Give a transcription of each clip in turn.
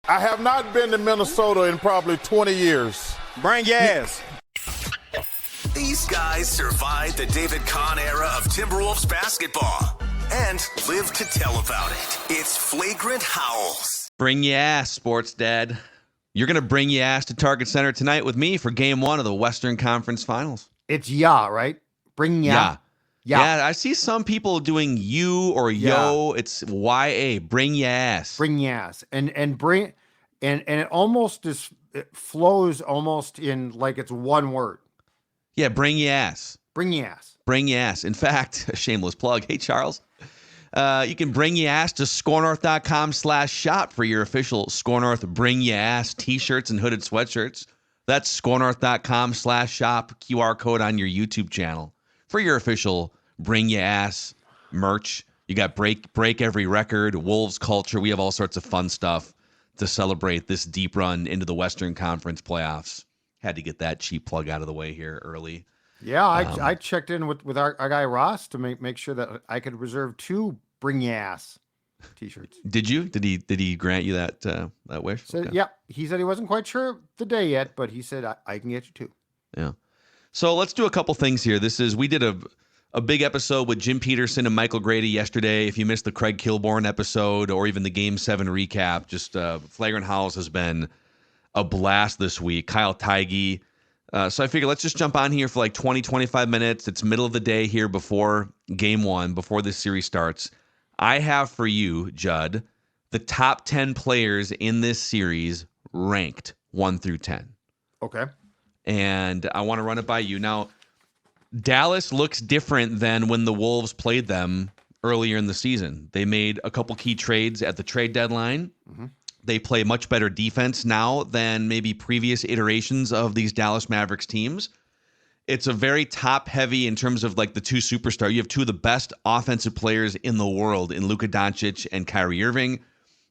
I have not been to Minnesota in probably 20 years. Bring your ass. These guys survived the David Kahn era of Timberwolves basketball and live to tell about it. It's Flagrant Howls. Bring your ass, sports dad. You're going to bring your ass to Target Center tonight with me for game one of the Western Conference Finals. It's right? Bring ya. Yeah, I see some people doing you or yo. It's YA. Bring your ass. Bring your ass. And it almost it flows almost in like it's one word. Yeah, bring your ass. Bring your ass. Bring your ass. In fact, a shameless plug. Hey, Charles. You can bring your ass to scorenorth.com/shop for your official Score North Bring Your Ass t-shirts and hooded sweatshirts. That's scorenorth.com/shop. QR code on your YouTube channel for your official Bring Your Ass merch. You got break every record, Wolves culture. We have all sorts of fun stuff to celebrate this deep run into the Western Conference playoffs. Had to get that cheap plug out of the way here early. Yeah, I checked in with our guy Ross to make sure that I could reserve 2 Bring Your Ass t-shirts. Did you? Did he grant you that wish? So, okay. Yeah, he said he wasn't quite sure the day yet, but he said I can get you 2. Yeah. So let's do a couple things here. We did a big episode with Jim Peterson and Michael Grady yesterday. If you missed the Craig Kilborn episode or even the Game 7 recap, just Flagrant Howls has been a blast this week. Kyle Teige. So I figured let's just jump on here for like 20, 25 minutes. It's middle of the day here before game one, before this series starts. I have for you, Judd, the top 10 players in this series ranked 1 through 10. Okay. And I want to run it by you. Now, Dallas looks different than when the Wolves played them earlier in the season. They made a couple key trades at the trade deadline. Mm-hmm. They play much better defense now than maybe previous iterations of these Dallas Mavericks teams. It's a very top-heavy in terms of like the 2 superstars. You have 2 of the best offensive players in the world in Luka Doncic and Kyrie Irving.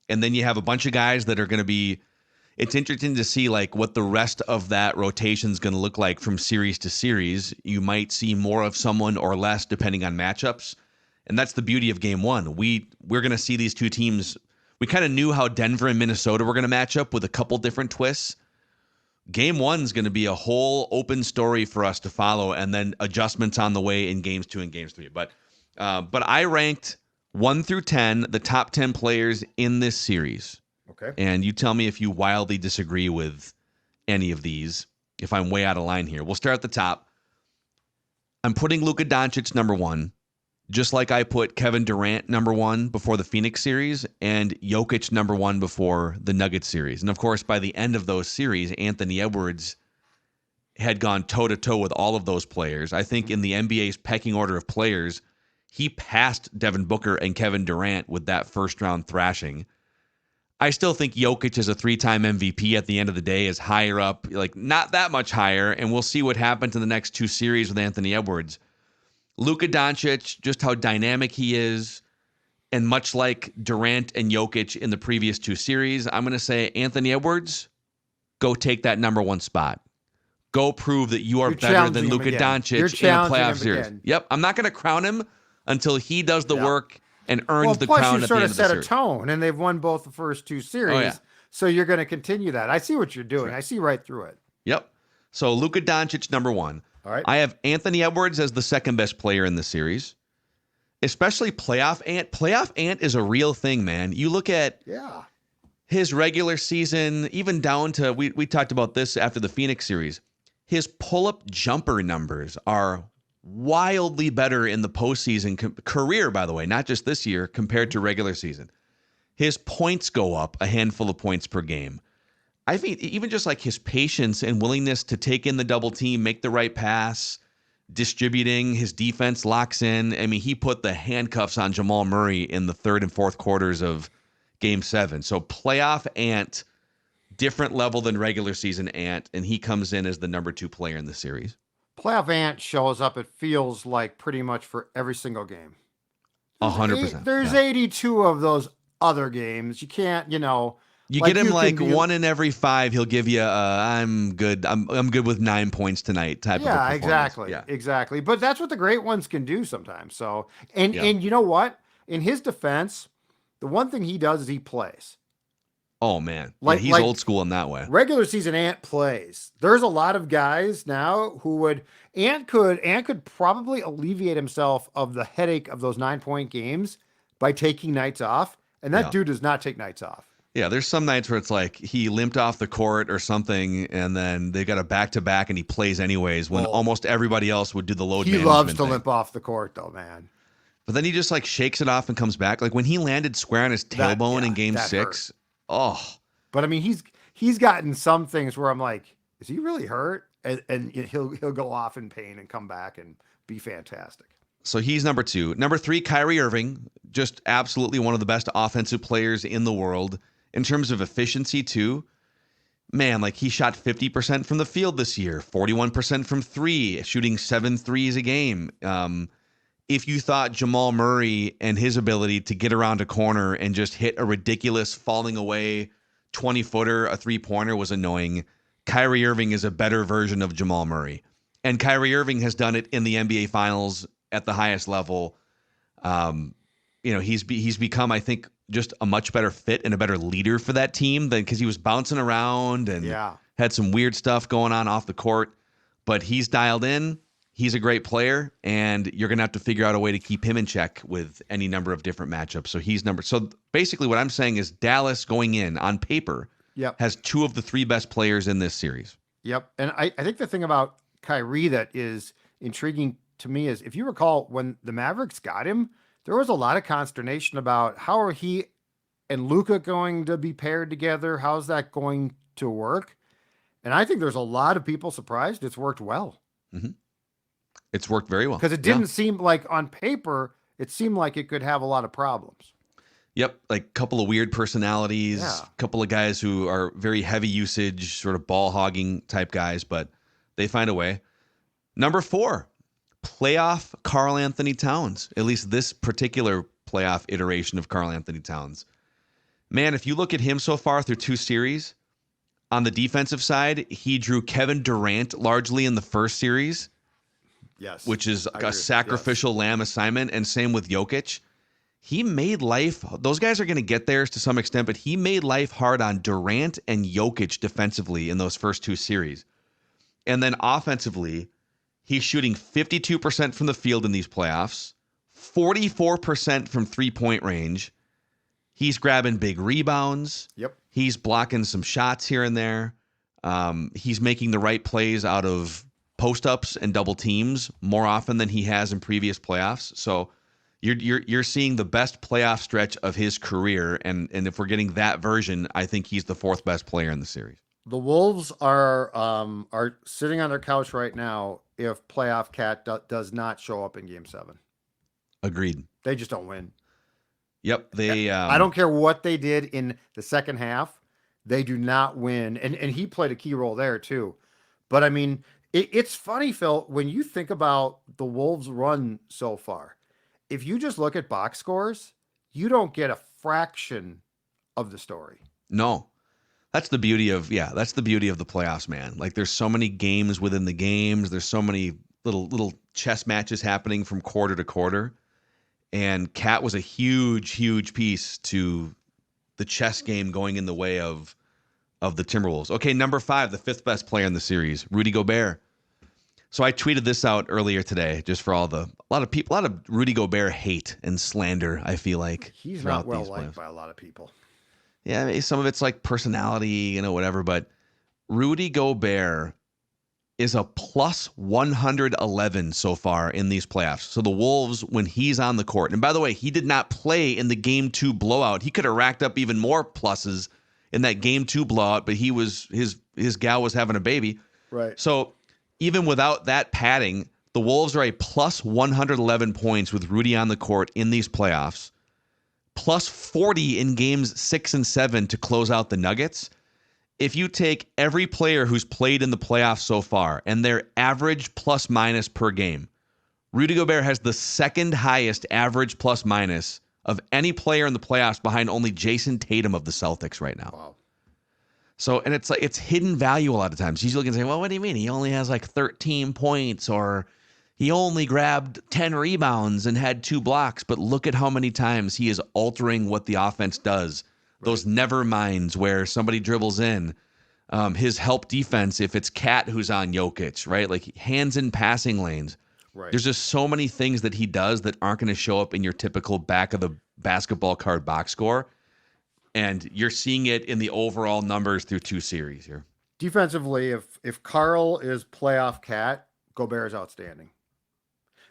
And then you have a bunch of guys that are going to be – it's interesting to see like what the rest of that rotation is going to look like from series to series. You might see more of someone or less depending on matchups. And that's the beauty of game one. We're going to see these 2 teams – we kind of knew how Denver and Minnesota were going to match up with a couple different twists. Game one is going to be a whole open story for us to follow, and then adjustments on the way in games 2 and games 3. But I ranked 1 through 10, the top 10 players in this series. Okay. And you tell me if you wildly disagree with any of these, if I'm way out of line here. We'll start at the top. I'm putting Luka Doncic number 1. Just like I put Kevin Durant number 1 before the Phoenix series and Jokic number 1 before the Nuggets series. And of course, by the end of those series, Anthony Edwards had gone toe-to-toe with all of those players. I think in the NBA's pecking order of players, he passed Devin Booker and Kevin Durant with that first-round thrashing. I still think Jokic as a 3-time MVP at the end of the day is higher up, like not that much higher, and we'll see what happens in the next 2 series with Anthony Edwards. Luka Doncic, just how dynamic he is, and much like Durant and Jokic in the previous 2 series, I'm going to say, Anthony Edwards, go take that number 1 spot. Go prove that you are better than Luka Doncic in a playoff series. Again. Yep, I'm not going to crown him until he does the work and earns the crown at the end of the series. Plus, you sort of set a tone, and they've won both the first 2 series, so you're going to continue that. I see what you're doing. Sure. I see right through it. Yep. So Luka Doncic, number 1. All right. I have Anthony Edwards as the second best player in the series, especially Playoff Ant. Playoff Ant is a real thing, man. You look at his regular season, even down to, we talked about this after the Phoenix series, his pull-up jumper numbers are wildly better in the postseason career, by the way, not just this year, compared to regular season. His points go up a handful of points per game. I think even just like his patience and willingness to take in the double team, make the right pass, distributing, his defense locks in. I mean, he put the handcuffs on Jamal Murray in the 3rd and 4th quarters of Game 7. So playoff Ant, different level than regular season Ant, and he comes in as the number 2 player in the series. Playoff Ant shows up, it feels like, pretty much for every single game. 100%. There's 82 of those other games. You can't, You like get him like 1 in every 5. He'll give you I'm good. I'm good with 9 points tonight type of a performance. Exactly. But that's what the great ones can do sometimes. So, and you know what? In his defense, the one thing he does is he plays. Oh man, he's Like old school in that way. regular season Ant plays. There's a lot of guys now who would Ant could probably alleviate himself of the headache of those 9-point games by taking nights off. And that dude does not take nights off. Yeah, there's some nights where it's like he limped off the court or something, and then they got a back-to-back, and he plays anyways when almost everybody else would do the load management. He loves to thing. limp off the court, though, man. But then he just like shakes it off and comes back. Like when he landed square on his tailbone in Game 6. Hurt. Oh, but I mean, he's gotten some things where I'm like, is he really hurt? And he'll go off in pain and come back and be fantastic. So he's number 2. Number 3, Kyrie Irving, just absolutely one of the best offensive players in the world in terms of efficiency too. Man, like he shot 50% from the field this year, 41% from 3, shooting 7 threes a game. If you thought Jamal Murray and his ability to get around a corner and just hit a ridiculous falling away 20-footer, a 3-pointer was annoying, Kyrie Irving is a better version of Jamal Murray. And Kyrie Irving has done it in the NBA Finals at the highest level. He's become, I think, just a much better fit and a better leader for that team than because he was bouncing around and had some weird stuff going on off the court. But he's dialed in. He's a great player, and you're going to have to figure out a way to keep him in check with any number of different matchups. So he's So basically what I'm saying is Dallas going in on paper has 2 of the 3 best players in this series. Yep. And I think the thing about Kyrie that is intriguing to me is, if you recall, when the Mavericks got him, there was a lot of consternation about how are he and Luka going to be paired together? How's that going to work? And I think there's a lot of people surprised it's worked well. Mm-hmm. It's worked very well. Because it didn't seem like on paper, it seemed like it could have a lot of problems. Yep, like a couple of weird personalities, a couple of guys who are very heavy usage, sort of ball hogging type guys, but they find a way. Number 4, playoff Karl-Anthony Towns, at least this particular playoff iteration of Karl-Anthony Towns. Man, if you look at him so far through 2 series, on the defensive side, he drew Kevin Durant largely in the first series. Yes. Which is a sacrificial lamb assignment, and same with Jokic. He made life, those guys are going to get theirs to some extent, but he made life hard on Durant and Jokic defensively in those first 2 series. And then offensively, he's shooting 52% from the field in these playoffs, 44% from 3-point range. He's grabbing big rebounds. Yep. He's blocking some shots here and there. He's making the right plays out of post-ups and double teams more often than he has in previous playoffs. So you're seeing the best playoff stretch of his career, and if we're getting that version, I think he's the 4th best player in the series. The Wolves are sitting on their couch right now if playoff Cat does not show up in Game 7. Agreed. They just don't win. Yep. I don't care what they did in the second half. They do not win. And he played a key role there too. But I mean, it's funny, Phil, when you think about the Wolves' run so far, if you just look at box scores, you don't get a fraction of the story. No. That's the beauty of the playoffs, man. Like there's so many games within the games. There's so many little chess matches happening from quarter to quarter. And Cat was a huge, huge piece to the chess game going in the way of the Timberwolves. Okay, number 5, the 5th best player in the series, Rudy Gobert. So I tweeted this out earlier today, just for a lot of Rudy Gobert hate and slander. I feel like he's not well liked by a lot of people. Yeah, maybe some of it's like personality, whatever. But Rudy Gobert is a plus 111 so far in these playoffs. So the Wolves, when he's on the court, and by the way, he did not play in the Game 2 blowout. He could have racked up even more pluses in that Game 2 blowout, but his gal was having a baby. Right. So even without that padding, the Wolves are a plus 111 points with Rudy on the court in these playoffs, plus 40 in games 6 and 7 to close out the Nuggets. If you take every player who's played in the playoffs so far and their average plus minus per game, Rudy Gobert has the 2nd highest average plus minus of any player in the playoffs behind only Jason Tatum of the Celtics right now. Wow. So, and it's like, it's hidden value a lot of times. He's looking and say, well, what do you mean? He only has like 13 points, or he only grabbed 10 rebounds and had 2 blocks. But look at how many times he is altering what the offense does those never minds where somebody dribbles in. His help defense, if it's Cat who's on Jokic, right? Like hands in passing lanes. Right. There's just so many things that he does that aren't going to show up in your typical back of the basketball card box score. And you're seeing it in the overall numbers through 2 series here. Defensively, if Karl is playoff Cat, Gobert is outstanding.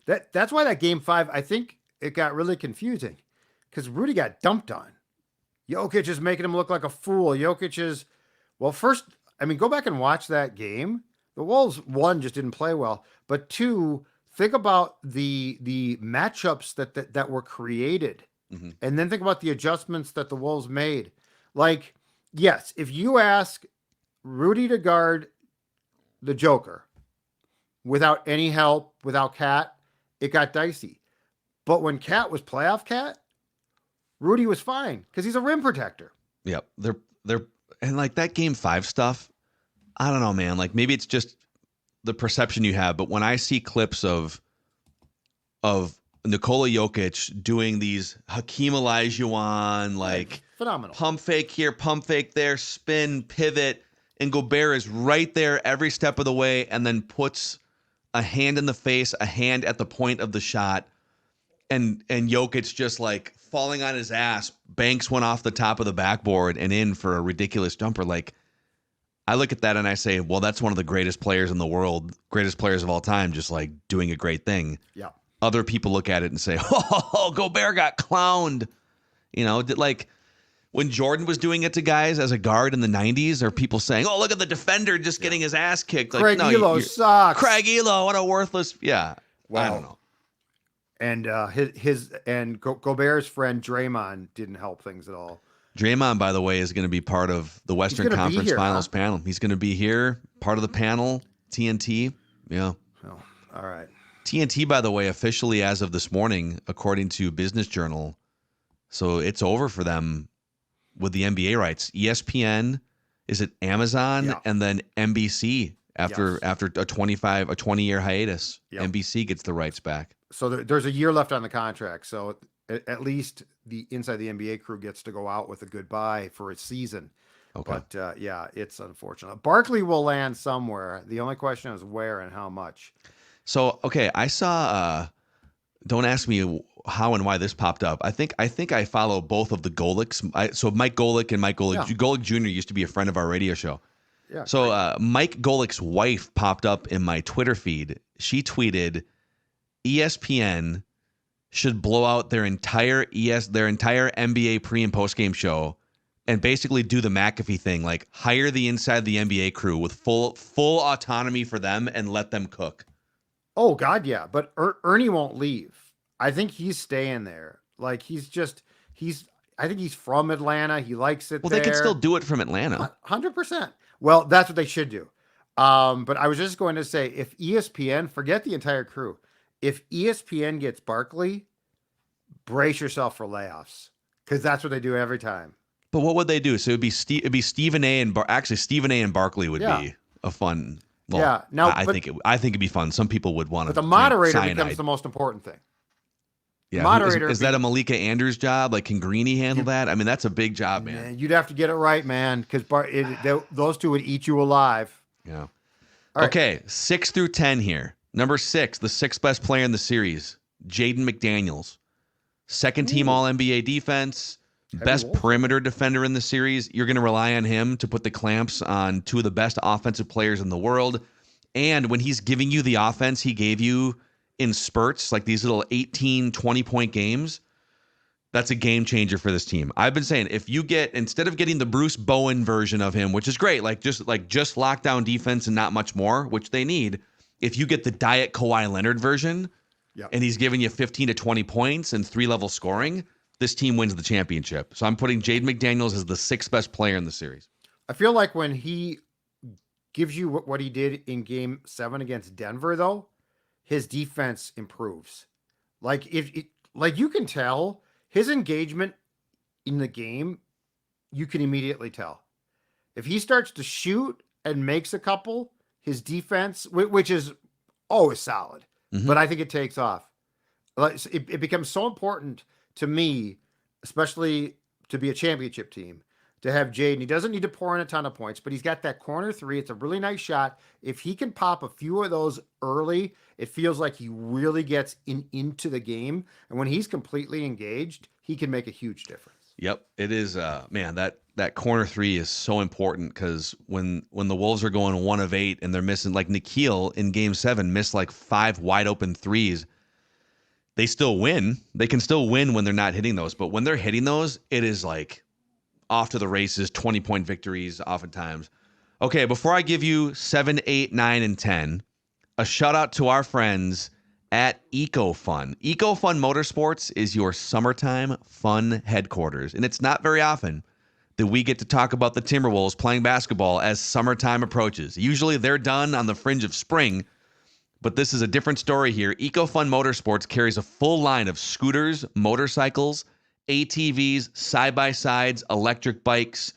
That's why that game 5, I think it got really confusing because Rudy got dumped on. Jokic is making him look like a fool. Jokic is, well, first, I mean, go back and watch that game. The Wolves, 1, just didn't play well, but 2, think about the matchups that were created, and then think about the adjustments that the Wolves made. Like, yes, if you ask Rudy to guard the Joker without any help, without Cat, it got dicey. But when Cat was playoff Cat, Rudy was fine because he's a rim protector. Yep. They're and like that game 5 stuff, I don't know, man. Like maybe it's just the perception you have, but when I see clips of Nikola Jokic doing these Hakeem Olajuwon, like phenomenal pump fake here, pump fake there, spin, pivot, and Gobert is right there every step of the way and then puts a hand in the face, a hand at the point of the shot, and Jokic just like falling on his ass, banks one off the top of the backboard and in for a ridiculous jumper. Like, I look at that and I say, well, that's one of the greatest players in the world, greatest players of all time, just like doing a great thing. Yeah. Other people look at it and say, oh, Gobert got clowned. You know, like when Jordan was doing it to guys as a guard in the 90s, are people saying, oh, look at the defender just getting his ass kicked. Like, Craig Elo sucks. Craig Elo, what a worthless. Yeah. Wow. I don't know. And Gobert's friend Draymond didn't help things at all. Draymond, by the way, is going to be part of the Western Conference Finals panel. He's going to be here, part of the panel, TNT. Yeah. Oh, all right. TNT, by the way, officially as of this morning, according to Business Journal, so it's over for them with the NBA rights. ESPN, is it Amazon, Yeah. and then NBC after a 20-year hiatus. Yep. NBC gets the rights back. So there's a year left on the contract. So at least the inside the NBA crew gets to go out with a goodbye for a season. Okay. But yeah, it's unfortunate. Barkley will land somewhere. The only question is where and how much. So, okay, I saw, don't ask me how and why this popped up. I think I follow both of the Golics. So Mike Golic and Mike Golic. Yeah. Golic Jr. used to be a friend of our radio show. Yeah. So Mike Golic's wife popped up in my Twitter feed. She tweeted, ESPN should blow out their entire NBA pre and post game show and basically do the McAfee thing, like hire the inside the NBA crew with full autonomy for them and let them cook. Oh God, yeah. But Ernie won't leave. I think he's staying there. Like I think he's from Atlanta. He likes it. Well, there. they can still do it from Atlanta. 100%. Well, that's what they should do. But I was just going to say, if ESPN, forget the entire crew. If ESPN gets Barkley, brace yourself for layoffs because that's what they do every time. But what would they do? So it'd be Stephen A. and Stephen A. and Barkley would be a fun. Well, yeah. Now I think it'd be fun. Some people would want to. But the moderator becomes the most important thing. Yeah, moderator is that a Malika Andrews job? Like, can Greeny handle that? I mean, that's a big job, man. You'd have to get it right, man, because those two would eat you alive. Yeah. All right. Okay, 6 through 10 here. Number 6, the 6th best player in the series, Jaden McDaniels. Second team All-NBA defense, best perimeter defender in the series. You're going to rely on him to put the clamps on 2 of the best offensive players in the world. And when he's giving you the offense he gave you in spurts, like these little 18, 20-point games, that's a game changer for this team. I've been saying, if you get, instead of getting the Bruce Bowen version of him, which is great, just lockdown defense and not much more, which they need, if you get the Diet Kawhi Leonard version, and he's giving you 15 to 20 points and 3-level scoring, this team wins the championship. So I'm putting Jaden McDaniels as the 6th best player in the series. I feel like when he gives you what he did in Game 7 against Denver, though, his defense improves. Like you can tell his engagement in the game, you can immediately tell. If he starts to shoot and makes a couple, his defense, which is always solid, but I think it takes off. It becomes so important to me, especially to be a championship team, to have Jaden. He doesn't need to pour in a ton of points, but he's got that corner three. It's a really nice shot. If he can pop a few of those early, it feels like he really gets into the game. And when he's completely engaged, he can make a huge difference. Yep, it is. Man, that corner three is so important because when the Wolves are going 1 of 8 and they're missing, like Nikhil in Game 7 missed like 5 wide open threes. They still win. They can still win when they're not hitting those, but when they're hitting those, it is like off to the races, 20-point victories oftentimes. Okay, before I give you 7, 8, 9, and 10, a shout out to our friends at EcoFun. EcoFun Motorsports is your summertime fun headquarters, and it's not very often that we get to talk about the Timberwolves playing basketball as summertime approaches. Usually they're done on the fringe of spring, but this is a different story here. EcoFun Motorsports carries a full line of scooters, motorcycles, ATVs, side-by-sides, electric bikes,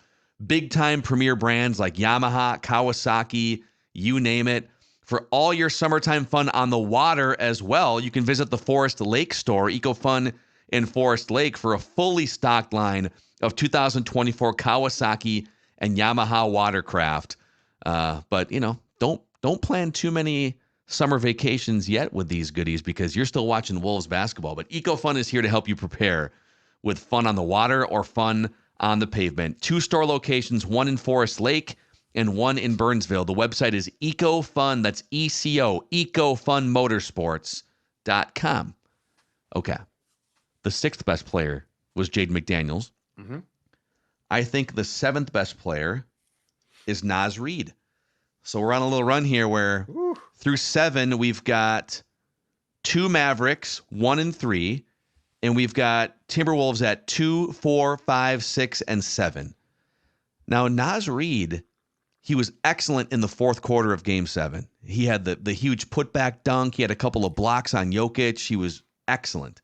big-time premier brands like Yamaha, Kawasaki, you name it. For all your summertime fun on the water as well, you can visit the Forest Lake store, EcoFun in Forest Lake, for a fully stocked line of 2024 Kawasaki and Yamaha watercraft. But, don't plan too many summer vacations yet with these goodies because you're still watching Wolves basketball. But EcoFun is here to help you prepare with fun on the water or fun on the pavement. 2 store locations, one in Forest Lake and one in Burnsville. The website is EcoFun. That's ECO, EcoFunMotorsports.com. Okay. The 6th best player was Jaden McDaniels. Mm-hmm. I think the 7th best player is Naz Reid. So we're on a little run here where through 7, we've got 2 Mavericks, 1 and 3, and we've got Timberwolves at 2, 4, 5, 6, and 7. Now, Naz Reid, he was excellent in the 4th quarter of Game 7. He had the huge putback dunk. He had a couple of blocks on Jokic. He was excellent.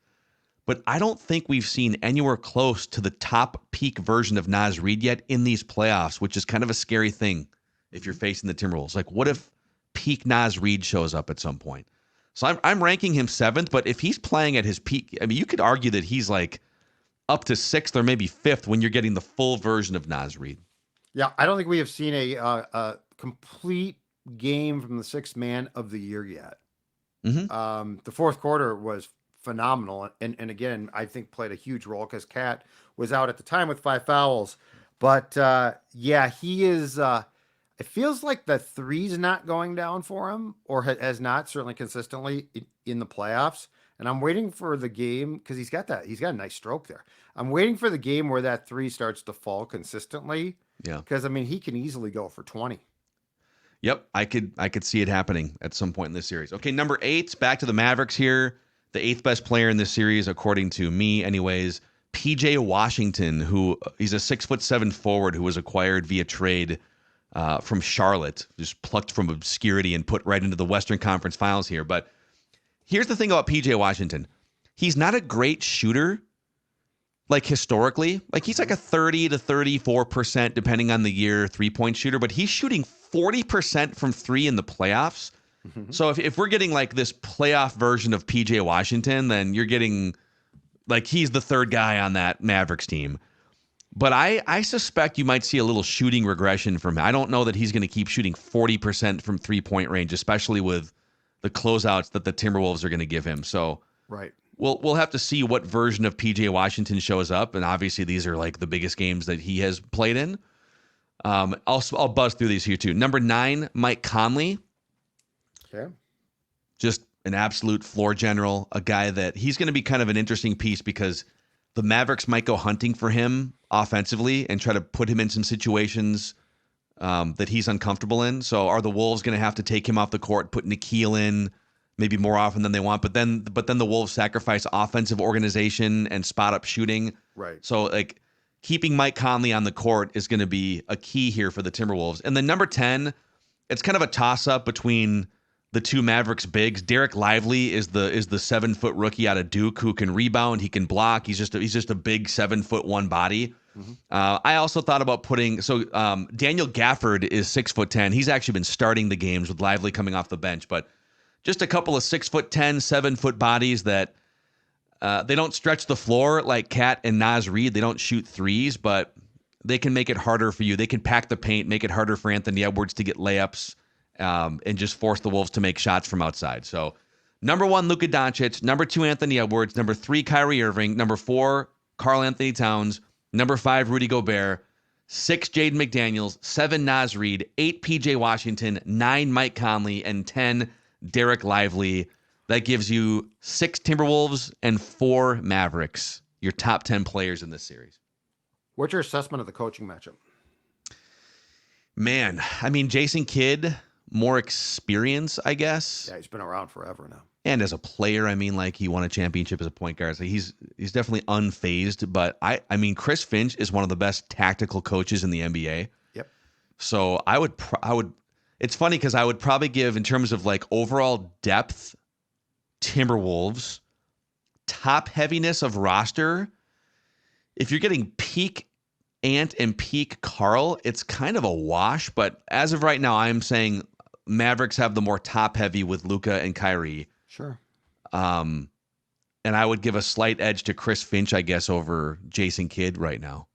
But I don't think we've seen anywhere close to the top peak version of Naz Reid yet in these playoffs, which is kind of a scary thing if you're facing the Timberwolves. Like, what if peak Naz Reid shows up at some point? So I'm ranking him 7th, but if he's playing at his peak, I mean, you could argue that he's like up to 6th or maybe 5th when you're getting the full version of Naz Reid. Yeah, I don't think we have seen a complete game from the 6th man of the year yet. Mm-hmm. The 4th quarter was phenomenal, and again, I think played a huge role because Cat was out at the time with 5 fouls. But yeah, he is. It feels like the three's not going down for him, or has not, certainly consistently in the playoffs. And I'm waiting for the game because he's got a nice stroke there. I'm waiting for the game where that 3 starts to fall consistently. Yeah. Because I mean, he can easily go for 20. Yep, I could see it happening at some point in this series. Okay, number 8, back to the Mavericks here. The 8th best player in this series, according to me, anyways. PJ Washington, who he's a 6'7" forward who was acquired via trade from Charlotte, just plucked from obscurity and put right into the Western Conference Finals here. But here's the thing about PJ Washington. He's not a great shooter, like historically. Like he's like a 30 to 34%, depending on the year, 3-point shooter, but he's shooting 40% from 3 in the playoffs. Mm-hmm. So if we're getting like this playoff version of PJ Washington, then you're getting like he's the 3rd guy on that Mavericks team. But I suspect you might see a little shooting regression from him. I don't know that he's going to keep shooting 40% from 3-point range, especially with the closeouts that the Timberwolves are going to give him. So right. We'll have to see what version of PJ Washington shows up, and obviously these are like the biggest games that he has played in. I'll buzz through these here too. Number 9, Mike Conley. Okay. Just an absolute floor general, a guy that he's going to be kind of an interesting piece because the Mavericks might go hunting for him offensively and try to put him in some situations that he's uncomfortable in. So are the Wolves going to have to take him off the court, put Nikhil in maybe more often than they want? But then the Wolves sacrifice offensive organization and spot up shooting. Right. So like keeping Mike Conley on the court is going to be a key here for the Timberwolves. And then number 10, it's kind of a toss up between the 2 Mavericks bigs. Derek Lively is the 7-foot rookie out of Duke who can rebound, he can block. He's just a big 7'1" body. Mm-hmm. I also thought about putting Daniel Gafford is 6'10". He's actually been starting the games with Lively coming off the bench, but just a couple of 6'10", 7-foot bodies that They don't stretch the floor like Cat and Naz Reid. They don't shoot threes, but they can make it harder for you. They can pack the paint, make it harder for Anthony Edwards to get layups, and just force the Wolves to make shots from outside. So, number 1, Luka Doncic. Number 2, Anthony Edwards. Number 3, Kyrie Irving. Number 4, Karl-Anthony Towns. Number 5, Rudy Gobert. 6, Jaden McDaniels. 7, Naz Reid. 8, PJ Washington. 9, Mike Conley. And 10, Derek Lively. That gives you 6 Timberwolves and 4 Mavericks, your top 10 players in this series. What's your assessment of the coaching matchup? Man, I mean, Jason Kidd, more experience, I guess. Yeah, he's been around forever now. And as a player, I mean, like, he won a championship as a point guard. So he's definitely unfazed. But I mean, Chris Finch is one of the best tactical coaches in the NBA. Yep. So I would. It's funny because I would probably give, in terms of like overall depth, Timberwolves. Top heaviness of roster. If you're getting peak Ant and peak Karl, it's kind of a wash. But as of right now, I'm saying Mavericks have the more top heavy with Luka and Kyrie. Sure. And I would give a slight edge to Chris Finch, I guess, over Jason Kidd right now.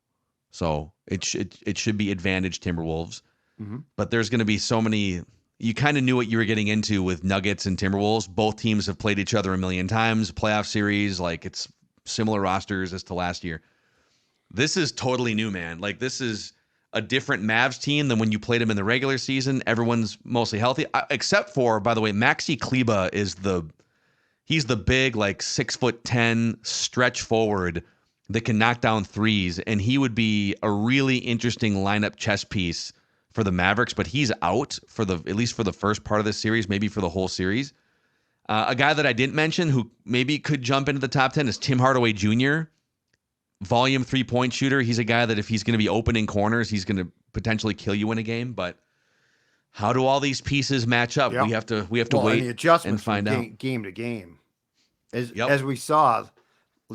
So it should be advantage Timberwolves. Mm-hmm. But there's going to be so many. You kind of knew what you were getting into with Nuggets and Timberwolves. Both teams have played each other a million times. Playoff series, like, it's similar rosters as to last year. This is totally new, man. Like, this is a different Mavs team than when you played them in the regular season. Everyone's mostly healthy, except for, by the way, Maxi Kleba is he's the big, like, 6'10" stretch forward that can knock down threes, and he would be a really interesting lineup chess piece for the Mavericks, but he's out for at least for the first part of this series, maybe for the whole series. A guy that I didn't mention who maybe could jump into the top 10 is Tim Hardaway Jr., volume 3-point shooter. He's a guy that if he's going to be opening corners, he's going to potentially kill you in a game. But how do all these pieces match up? Yep. We have to wait and the adjustments and find out. Game to game. As we saw,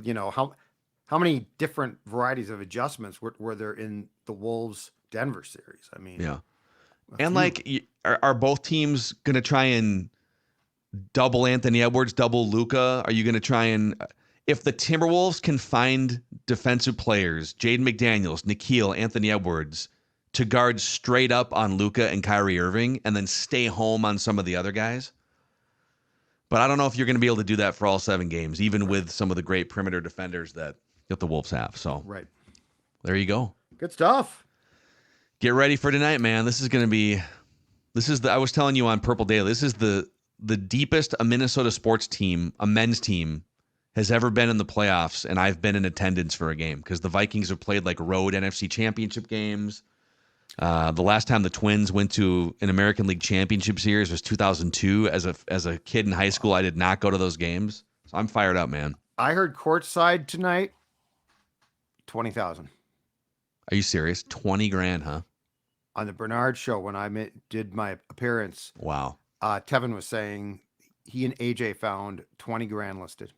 how many different varieties of adjustments were there in the Wolves Denver series? I mean, yeah. And like, are both teams going to try and double Anthony Edwards, double Luka? Are you going to try and, if the Timberwolves can find defensive players, Jaden McDaniels, Nickeil, Anthony Edwards, to guard straight up on Luka and Kyrie Irving and then stay home on some of the other guys? But I don't know if you're going to be able to do that for all 7 games, even with some of the great perimeter defenders that the Wolves have. So right. There you go. Good stuff. Get ready for tonight, man. This is going to be, I was telling you on Purple Daily, this is the deepest a Minnesota sports team, a men's team, has ever been in the playoffs, and I've been in attendance for a game because the Vikings have played like road NFC championship games. The last time the Twins went to an American League Championship Series was 2002. As a kid in high school, I did not go to those games. So I'm fired up, man. I heard courtside tonight, 20,000. Are you serious? 20 grand, huh? On the Bernard show when I did my appearance. Wow. Tevin was saying he and AJ found 20 grand listed.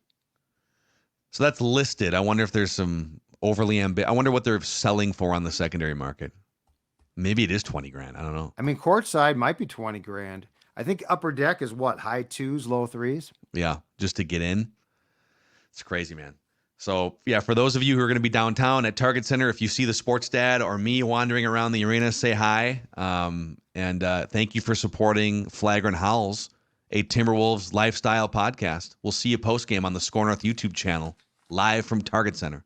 So that's listed. I wonder if there's some overly I wonder what they're selling for on the secondary market. Maybe it is 20 grand. I don't know. I mean, courtside might be 20 grand. I think upper deck is what? High 2s, low 3s? Yeah, just to get in. It's crazy, man. So, yeah, for those of you who are going to be downtown at Target Center, if you see the sports dad or me wandering around the arena, say hi. And thank you for supporting Flagrant Howls, a Timberwolves lifestyle podcast. We'll see you post-game on the Score North YouTube channel, live from Target Center.